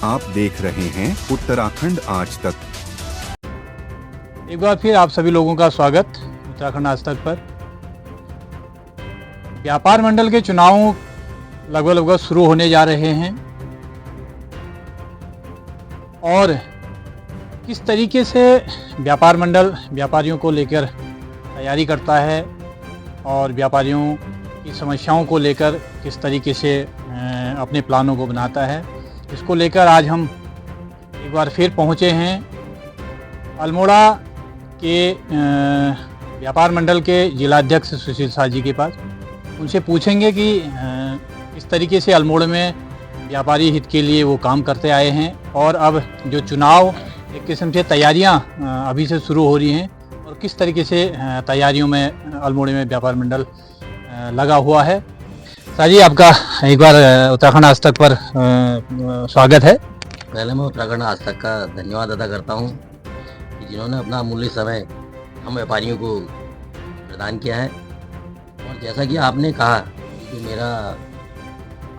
आप देख रहे हैं उत्तराखंड आज तक। एक बार फिर आप सभी लोगों का स्वागत उत्तराखंड आज तक पर। व्यापार मंडल के चुनाव लगभग शुरू होने जा रहे हैं और किस तरीके से व्यापार मंडल व्यापारियों को लेकर तैयारी करता है और व्यापारियों की समस्याओं को लेकर किस तरीके से अपने प्लानों को बनाता है, इसको लेकर आज हम एक बार फिर पहुंचे हैं अल्मोड़ा के व्यापार मंडल के जिलाध्यक्ष सुशील शाह जी के पास। उनसे पूछेंगे कि किस तरीके से अल्मोड़ा में व्यापारी हित के लिए वो काम करते आए हैं और अब जो चुनाव एक किस्म से तैयारियां अभी से शुरू हो रही हैं और किस तरीके से तैयारियों में अल्मोड़ा में व्यापार मंडल लगा हुआ है। शाह जी, आपका एक बार उत्तराखंड आज तक पर स्वागत है। पहले मैं उत्तराखंड आज तक का धन्यवाद अदा करता हूं कि जिन्होंने अपना अमूल्य समय हम व्यापारियों को प्रदान किया है। और जैसा कि आपने कहा कि मेरा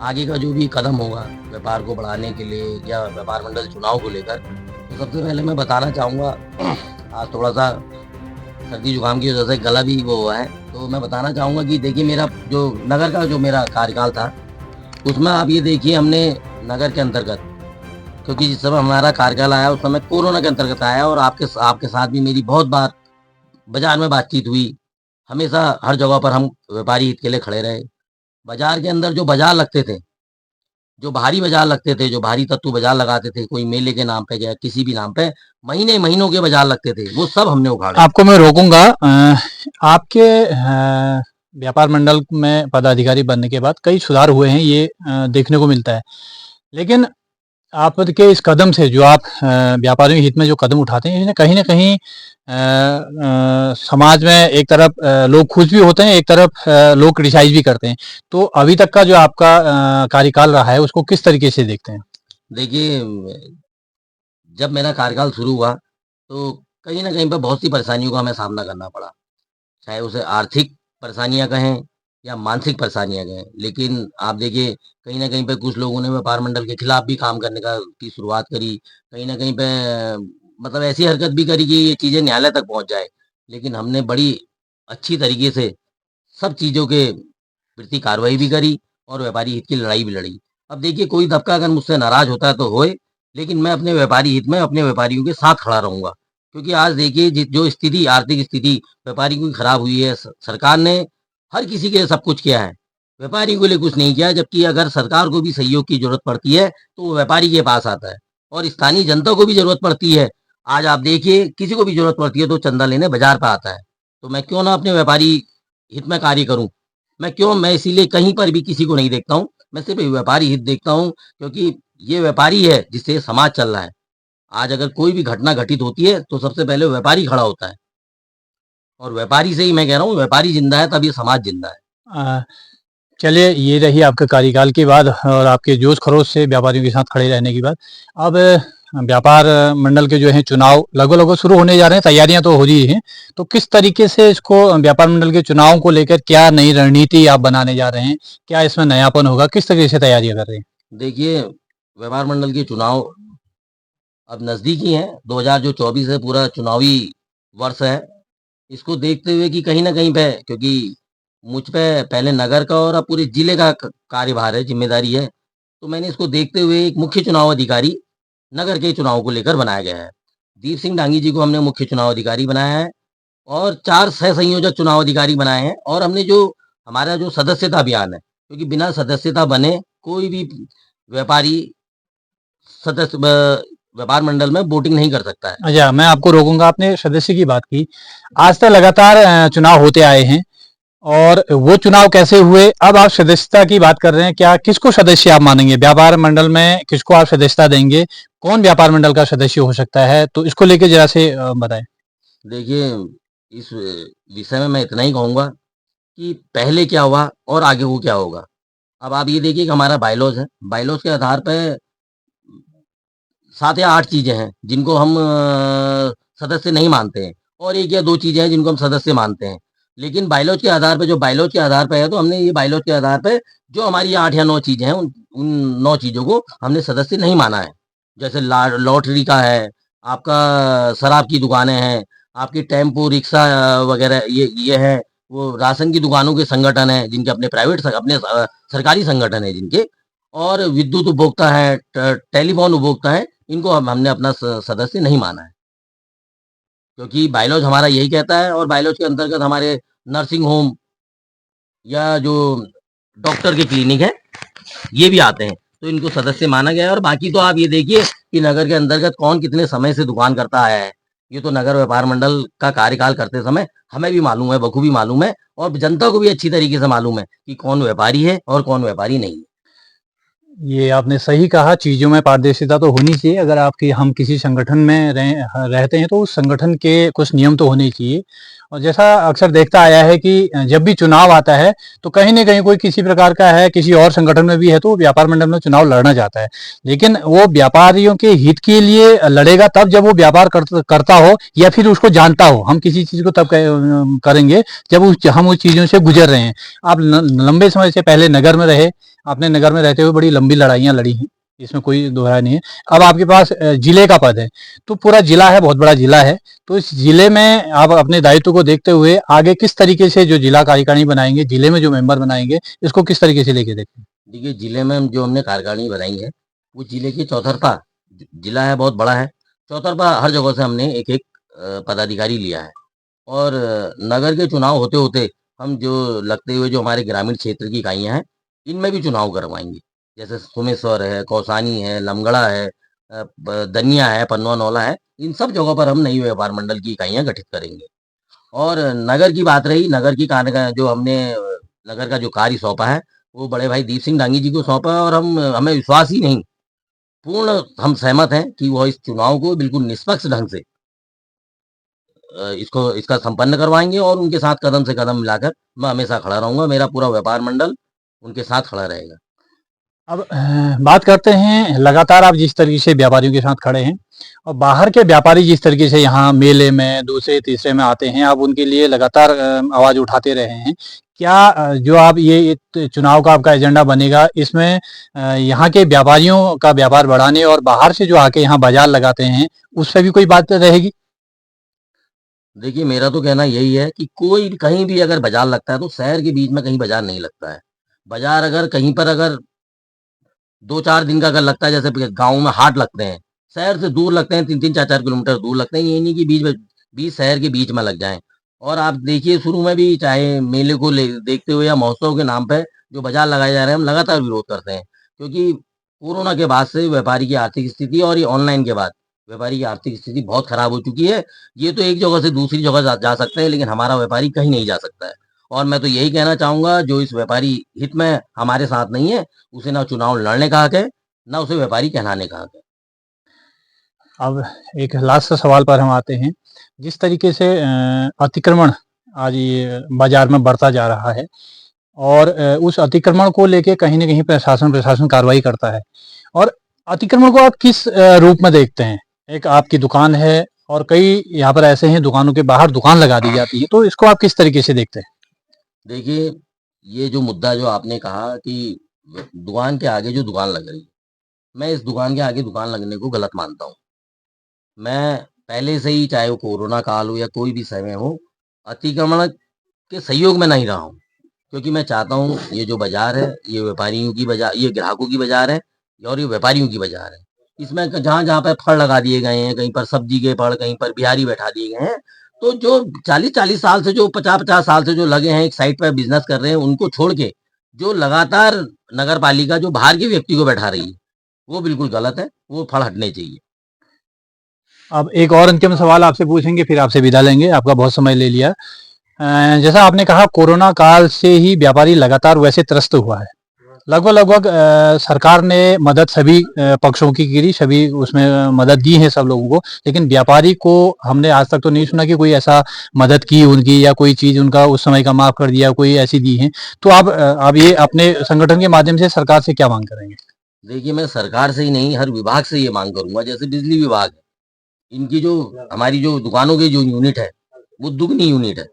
आगे का जो भी कदम होगा व्यापार को बढ़ाने के लिए या व्यापार मंडल चुनाव को लेकर, तो सबसे पहले मैं बताना चाहूँगा, आज थोड़ा सा सर्दी जुकाम की वजह से गला भी वो हुआ है, तो मैं बताना चाहूँगा कि देखिए मेरा जो नगर का जो मेरा कार्यकाल था उसमें आप ये देखिए हमने नगर के अंतर्गत, क्योंकि जिस समय हमारा कार्यकाल आया उस समय कोरोना के अंतर्गत आया और आपके साथ भी मेरी बहुत बार बाजार में बातचीत हुई। हमेशा हर जगह पर हम व्यापारी हित के लिए खड़े रहे। बाजार के अंदर जो बाजार लगते थे, जो भारी बाजार लगते थे, जो भारी तत्व बाजार लगाते थे, कोई मेले के नाम पे या किसी भी नाम पे महीने महीनों के बाजार लगते थे, वो सब हमने उखाड़े। आपको मैं रोकूंगा। आपके व्यापार मंडल में पदाधिकारी बनने के बाद कई सुधार हुए हैं, ये देखने को मिलता है। लेकिन आपके इस कदम से जो आप व्यापारियों हित में जो कदम उठाते हैं, कहीं ना कहीं समाज में एक तरफ लोग खुश भी होते हैं, एक तरफ लोग क्रिटिसाइज भी करते हैं। तो अभी तक का जो आपका कार्यकाल रहा है उसको किस तरीके से देखते हैं? देखिए, जब मेरा कार्यकाल शुरू हुआ तो कहीं ना कहीं पर बहुत सी परेशानियों का हमें सामना करना पड़ा, चाहे उसे आर्थिक परेशानियां कहें या मानसिक परेशानियां कहें। लेकिन आप देखिए कहीं ना कहीं पे कुछ लोगों ने व्यापार मंडल के खिलाफ भी काम करने की शुरुआत करी, कहीं ना कहीं पे मतलब ऐसी हरकत भी करी कि ये चीज़ें न्यायालय तक पहुंच जाए। लेकिन हमने बड़ी अच्छी तरीके से सब चीज़ों के प्रति कार्रवाई भी करी और व्यापारी हित की लड़ाई भी लड़ी। अब देखिए कोई तबका अगर मुझसे नाराज होता है तो होए, लेकिन मैं अपने व्यापारी हित में अपने व्यापारियों के साथ खड़ा रहूंगा। क्योंकि आज देखिए जो स्थिति आर्थिक स्थिति व्यापारियों की खराब हुई है, सरकार ने हर किसी के लिए सब कुछ किया है, व्यापारियों के लिए कुछ नहीं किया। जबकि अगर सरकार को भी सहयोग की जरूरत पड़ती है तो वो व्यापारी के पास आता है और स्थानीय जनता को भी जरूरत पड़ती है। आज आप देखिए किसी को भी जरूरत पड़ती है तो चंदा लेने बाजार पर आता है। तो मैं क्यों ना अपने व्यापारी हित में कार्य करूं? मैं इसीलिए कहीं पर भी किसी को नहीं देखता हूं, मैं सिर्फ व्यापारी हित देखता हूं। क्योंकि ये व्यापारी है जिससे समाज चल रहा है। आज अगर कोई भी घटना घटित होती है तो सबसे पहले व्यापारी खड़ा होता है और व्यापारी से ही मैं कह रहा हूँ, व्यापारी जिंदा है तब ये समाज जिंदा है। चलिए, ये रही आपके कार्यकाल के बाद और आपके जोश खरोश से व्यापारियों के साथ खड़े रहने की बात। अब व्यापार मंडल के जो है चुनाव लगभग शुरू होने जा रहे हैं, तैयारियां तो हो रही हैं। तो किस तरीके से इसको व्यापार मंडल के चुनाव को लेकर क्या नई रणनीति आप बनाने जा रहे हैं, क्या इसमें नयापन होगा, किस तरीके से तैयारियां कर रहे हैं? देखिए, व्यापार मंडल के चुनाव अब नजदीक ही है। 2024 है, पूरा चुनावी वर्ष है। इसको देखते हुए कि कहीं ना कहीं पे, क्योंकि मुझ पे पहले नगर का और अब पूरे जिले का कार्यभार है, जिम्मेदारी है, तो मैंने इसको देखते हुए एक मुख्य चुनाव अधिकारी नगर के चुनाव को लेकर बनाया गया है। दीप सिंह डांगी जी को हमने मुख्य चुनाव अधिकारी बनाया है और 4 सह संयोजक चुनाव अधिकारी बनाए हैं। और हमने जो हमारा जो सदस्यता अभियान है, क्योंकि बिना सदस्यता बने कोई भी व्यापारी सदस्य व्यापार मंडल में वोटिंग नहीं कर सकता है। अच्छा, मैं आपको रोकूंगा। आपने सदस्य की बात की, आज तक लगातार चुनाव होते आए हैं और वो चुनाव कैसे हुए, अब आप सदस्यता की बात कर रहे हैं, क्या किसको सदस्य आप मानेंगे व्यापार मंडल में, किसको आप सदस्यता देंगे, कौन व्यापार मंडल का सदस्य हो सकता है? तो इसको लेके जरा से बताएं। देखिए, इस विषय में मैं इतना ही कहूँगा कि पहले क्या हुआ और आगे वो क्या होगा। अब आप ये देखिए कि हमारा बायलॉज है, बायलॉज के आधार पे 7 या 8 चीज़ें हैं जिनको हम सदस्य नहीं मानते हैं और 1 या 2 चीज़ें हैं जिनको हम सदस्य मानते हैं। लेकिन बायलॉज के आधार पे, जो बायलॉज के आधार पे है, तो हमने ये बायलॉज के आधार पे जो हमारी 8 या 9 चीज़ें हैं उन 9 चीज़ों को हमने सदस्य नहीं माना है। जैसे लॉटरी का है, आपका शराब की दुकानें हैं, आपकी टेम्पो, रिक्शा वगैरह ये है, वो राशन की दुकानों के संगठन हैं, जिनके अपने प्राइवेट अपने सरकारी संगठन हैं जिनके, और विद्युत उपभोक्ता हैं, टेलीफ़ोन उपभोक्ता हैं, इनको हमने अपना सदस्य नहीं माना है। क्योंकि बायलॉज हमारा यही कहता है और बायलॉज के अंतर्गत हमारे नर्सिंग होम या जो डॉक्टर के क्लिनिक है, ये भी आते हैं, तो इनको सदस्य माना गया है। और बाकी तो आप ये देखिए कि नगर के अंतर्गत कौन कितने समय से दुकान करता आया है। ये तो नगर व्यापार मंडल का कार्यकाल करते समय हमें भी मालूम है, बखूबी मालूम है, और जनता को भी अच्छी तरीके से मालूम है कि कौन व्यापारी है और कौन व्यापारी नहीं है। ये आपने सही कहा, चीज़ों में पारदर्शिता तो होनी चाहिए। अगर आपकी हम किसी संगठन में रहते हैं तो उस संगठन के कुछ नियम तो होने चाहिए। और जैसा अक्सर देखता आया है कि जब भी चुनाव आता है तो कहीं न कहीं कोई किसी प्रकार का है, किसी और संगठन में भी है तो वो व्यापार मंडल में चुनाव लड़ना चाहता है। लेकिन वो व्यापारियों के हित के लिए लड़ेगा तब जब वो व्यापार करता हो या फिर उसको जानता हो। हम किसी चीज़ को तब करेंगे जब हम उस चीज़ों से गुज़र रहे हैं। आप लंबे समय से पहले नगर में रहे, आपने नगर में रहते हुए बड़ी लंबी लड़ाइयाँ लड़ी हैं, इसमें कोई दोहराय नहीं है। अब आपके पास जिले का पद है, तो पूरा जिला है, बहुत बड़ा जिला है, तो इस जिले में आप अपने दायित्व को देखते हुए आगे किस तरीके से जो जिला कार्यकारिणी बनाएँगे, जिले में जो मेंबर बनाएँगे, इसको किस तरीके से लेके देखते हैं? देखिए, जिले में जो हमने कार्यकारिणी बनाई है, वो जिले की चौतरफा जिला है, बहुत बड़ा है। चौतरफा हर जगह से हमने एक-एक पदाधिकारी लिया है। और नगर के चुनाव होते-होते हम जो लगते हुए जो हमारे ग्रामीण क्षेत्र की इकाइयाँ हैं, इनमें भी चुनाव करवाएँगे। जैसे सोमेश्वर है, कौसानी है, लमगड़ा है, दनिया है, पनवा-नौला है, इन सब जगहों पर हम नई व्यापार मंडल की इकाइयाँ गठित करेंगे। और नगर की बात रही, नगर की कार्य का जो हमने नगर का जो कार्य सौंपा है, वो बड़े भाई दीप सिंह डांगी जी को सौंपा है, और हमें विश्वास ही नहीं, पूर्ण हम सहमत हैं कि वो इस चुनाव को बिल्कुल निष्पक्ष ढंग से इसका संपन्न करवाएँगे, और उनके साथ कदम से कदम मिलाकर मैं हमेशा खड़ा रहूँगा। मेरा पूरा व्यापार मंडल उनके साथ खड़ा रहेगा। अब बात करते हैं, लगातार आप जिस तरीके से व्यापारियों के साथ खड़े हैं और बाहर के व्यापारी जिस तरीके से यहाँ मेले में दूसरे तीसरे में आते हैं, आप उनके लिए लगातार आवाज़ उठाते रहे हैं। क्या जो आप ये चुनाव का आपका एजेंडा बनेगा, इसमें यहाँ के व्यापारियों का व्यापार बढ़ाने और बाहर से जो आके यहाँ बाजार लगाते हैं, उससे भी कोई बात रहेगी? देखिए, मेरा तो कहना यही है कि कोई कहीं भी अगर बाज़ार लगता है, तो शहर के बीच में कहीं बाज़ार नहीं लगता है। बाज़ार अगर कहीं पर अगर 2-4 दिन का अगर लगता है, जैसे गाँव में हाट लगते हैं, शहर से दूर लगते हैं, 3-3 4-4 किलोमीटर दूर लगते हैं, ये नहीं कि बीच शहर के बीच में लग जाएँ। और आप देखिए, शुरू में भी चाहे मेले को ले देखते हुए या महोत्सव के नाम पे जो बाज़ार लगाए जा रहे हैं, हम लगातार विरोध करते हैं। क्योंकि कोरोना के बाद से व्यापारी की आर्थिक स्थिति, और ये ऑनलाइन के बाद व्यापारी की आर्थिक स्थिति बहुत खराब हो चुकी है। ये तो एक जगह से दूसरी जगह जा जा सकते हैं, लेकिन हमारा व्यापारी कहीं नहीं जा सकता है। और मैं तो यही कहना चाहूँगा, जो इस व्यापारी हित में हमारे साथ नहीं है, उसे ना चुनाव लड़ने का हक है, ना उसे व्यापारी कहलाने का हक है। अब एक लास्ट सवाल पर हम आते हैं। जिस तरीके से अतिक्रमण आज ये बाज़ार में बढ़ता जा रहा है और उस अतिक्रमण को लेके कहीं न कहीं प्रशासन कार्रवाई करता है। और अतिक्रमण को आप किस रूप में देखते हैं? एक आपकी दुकान है और कई यहाँ पर ऐसे हैं दुकानों के बाहर दुकान लगा दी जाती है, तो इसको आप किस तरीके से देखते हैं? देखिए, ये जो मुद्दा जो आपने कहा कि दुकान के आगे जो दुकान लग रही है, मैं इस दुकान के आगे दुकान लगने को गलत मानता हूँ। मैं पहले से ही, चाहे वो कोरोना काल हो या कोई भी समय हो, अतिक्रमण के सहयोग में नहीं रहा हूँ। क्योंकि मैं चाहता हूँ, ये जो बाज़ार है, ये व्यापारियों की बाज़ार, ये ग्राहकों की बाज़ार है, और ये व्यापारियों की बाज़ार है। इसमें जहाँ-जहाँ पे फड़ लगा दिए गए हैं, कहीं पर सब्जी के फड़, कहीं पर बिहारी बैठा दिए गए हैं, तो जो 40-40 साल से, जो 50-50 साल से जो लगे हैं एक साइड पे बिज़नेस कर रहे हैं, उनको छोड़ के जो लगातार नगर पालिका जो बाहर के व्यक्ति को बैठा रही है, वो बिल्कुल गलत है, वो फड़ हटने चाहिए। अब एक और अंतिम सवाल आपसे पूछेंगे, फिर आपसे विदा लेंगे, आपका बहुत समय ले लिया। जैसा आपने कहा कोरोना काल से ही व्यापारी लगातार वैसे त्रस्त हुआ है। लगभग सरकार ने मदद सभी पक्षों की करी, सभी उसमें मदद दी है सब लोगों को, लेकिन व्यापारी को हमने आज तक तो नहीं सुना कि कोई ऐसा मदद की उनकी या कोई चीज़ उनका उस समय का माफ़ कर दिया, कोई ऐसी दी है। तो आप ये अपने संगठन के माध्यम से सरकार से क्या माँग करेंगे? देखिए, मैं सरकार से ही नहीं, हर विभाग से ये माँग करूँगा, जैसे बिजली विभाग है, इनकी जो हमारी जो दुकानों की जो यूनिट है, वो दुगनी यूनिट है।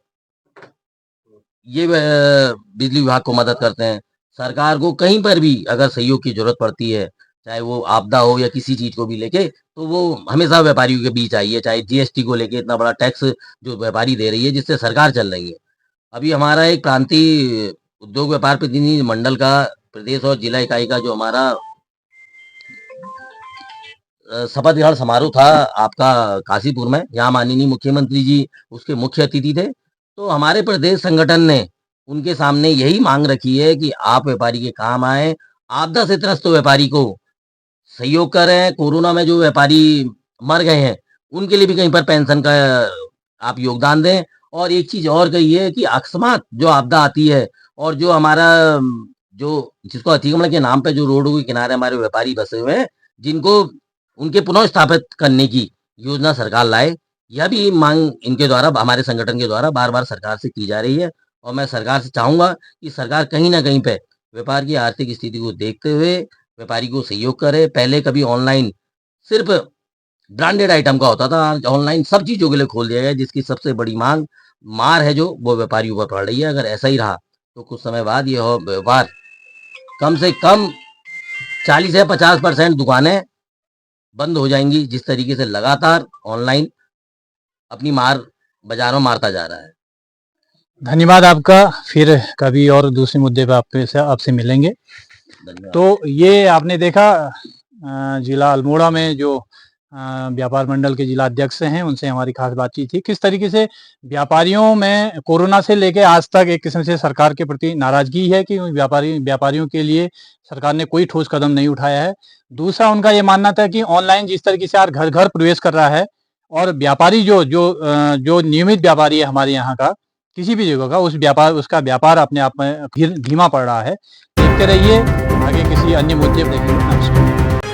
ये बिजली विभाग को मदद करते हैं। सरकार को कहीं पर भी अगर सहयोग की ज़रूरत पड़ती है, चाहे वो आपदा हो या किसी चीज़ को भी लेके, तो वो हमेशा व्यापारियों के बीच आई है, चाहे जीएसटी को लेके इतना बड़ा टैक्स जो व्यापारी दे रही है, जिससे सरकार चल रही है। अभी हमारा एक प्रांतीय उद्योग व्यापार प्रतिनिधि मंडल का प्रदेश और जिला इकाई का जो हमारा शपथ ग्रहण समारोह था आपका काशीपुर में, यहाँ माननीय मुख्यमंत्री जी उसके मुख्य अतिथि थे। तो हमारे प्रदेश संगठन ने उनके सामने यही मांग रखी है कि आप व्यापारी के काम आएँ, आपदा से त्रस्त व्यापारी को सहयोग करें, कोरोना में जो व्यापारी मर गए हैं, उनके लिए भी कहीं पर पेंशन का आप योगदान दें। और एक चीज़ और कही है कि अकस्मात जो आपदा आती है और जो हमारा जो जिसको अतिक्रमण के नाम पे जो रोडों के किनारे हमारे व्यापारी बसे हुए हैं, जिनको उनके पुनः स्थापित करने की योजना सरकार लाए। यह भी मांग इनके द्वारा हमारे संगठन के द्वारा बार-बार सरकार से की जा रही है और मैं सरकार से चाहूँगा कि सरकार कहीं न कहीं पे व्यापार की आर्थिक स्थिति को देखते हुए व्यापारी को सहयोग करे। पहले कभी ऑनलाइन सिर्फ़ ब्रांडेड आइटम का होता था, आज ऑनलाइन सब चीज़ों के लिए खोल दिया गया है, जिसकी सबसे बड़ी मार है जो वो व्यापारियों पर पड़ रही है। अगर ऐसा ही रहा तो कुछ समय बाद ये व्यापार कम से कम 40 से 50% दुकानें बंद हो जाएँगी, जिस तरीके से लगातार ऑनलाइन अपनी मार बाज़ारों में मारता जा रहा है। धन्यवाद आपका। फिर कभी और दूसरे मुद्दे पे आपसे मिलेंगे। धन्यवाद। तो ये आपने देखा जिला अल्मोड़ा में जो व्यापार मंडल के जिला अध्यक्ष हैं, उनसे हमारी खास बातचीत थी। किस तरीके से व्यापारियों में कोरोना से लेके आज तक एक किस्म से सरकार के प्रति नाराज़गी है कि व्यापारियों के लिए सरकार ने कोई ठोस कदम नहीं उठाया है। दूसरा उनका ये मानना था कि ऑनलाइन जिस तरीके से आज घर-घर प्रवेश कर रहा है और व्यापारी जो नियमित व्यापारी है हमारे यहाँ का, किसी भी जगह का, उसका व्यापार अपने आप में धीमा पड़ रहा है। देखते रहिए, आगे किसी अन्य मुद्दे पर देखेंगे। नमस्कार।